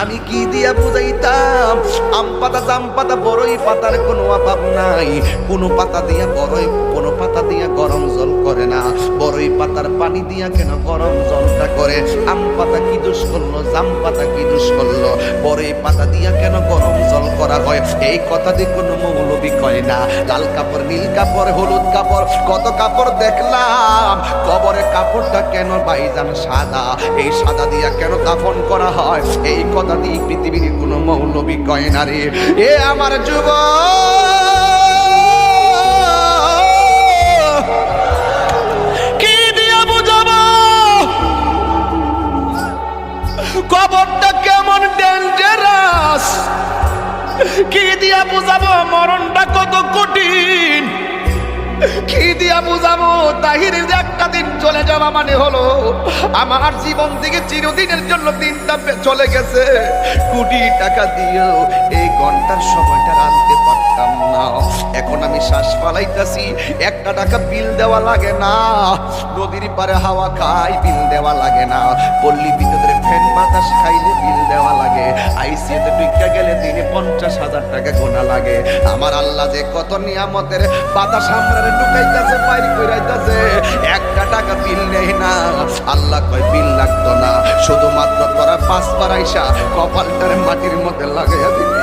আমি কি দিয়া বুঝাইতাম? আম পাতা, জাম পাতা, বড়ই পাতার কোনো অভাব নাই। কোনো পাতা দিয়া বড়ই, কোনো পাতা দিয়া গরম জল করে না। বড়ই পাতার পানি দিয়া কেন গরম জলটা করে? আম পাতা কি দোষ করলো? জাম পাতা কি দোষ করলো? বড়ই পাতা দিয়া কেন গরম জল করা হয়? এই কথা দিয়ে কোনো মৌলবি কয় না। লাল কাপড়, নীল কাপড়, হলুদ কাপড়, কত কাপড় দেখলাম। কবরে কাপড়টা কেন ভাইজান সাদা? এই সাদা দিয়া কেন কাফন করা হয়? এই কথা দিয়ে পৃথিবীর কোনো মৌলবি কয় না রে। এ আমার যুবক, কি দিয়া বুঝাবো কবরটা কেমন ডেঞ্জারাস? কি দিয়া বুঝাবো মরণটা কত কঠিন? কি দিয়া বুঝাবো তাহিরের একটা দিন চলে যাওয়া মানে হলো আমার জীবন থেকে চিরদিনের জন্য দিনটা চলে গেছে। কোটি টাকা দিয়েও এই ঘন্টার সময়টা আনতে পারতাম না। এখন আমি শ্বাস ফালাইতাছি, একটা টাকা বিল দেওয়া লাগে না। নদীর পারে হাওয়া খাই, বিল দেওয়া লাগে না। পল্লী বিদ্যুতের ফ্যান বাতাস খাইলে বিল দেওয়া লাগে। আইসিইউতে ঢুকে গেলে দিনে 50,000 টাকা গোনা লাগে। আমার আল্লাহ যে কত নিয়ামতের বাতাস আমরা ঢুকাইতেছে, বাইরে কইরাইতেছে, একটা টাকা বিল নেই না। আল্লাহ কয় বিল লাগতো না, শুধুমাত্র তোরা 5 বার আইসা কপালটারে মাটির মধ্যে লাগাইয়া দিবি।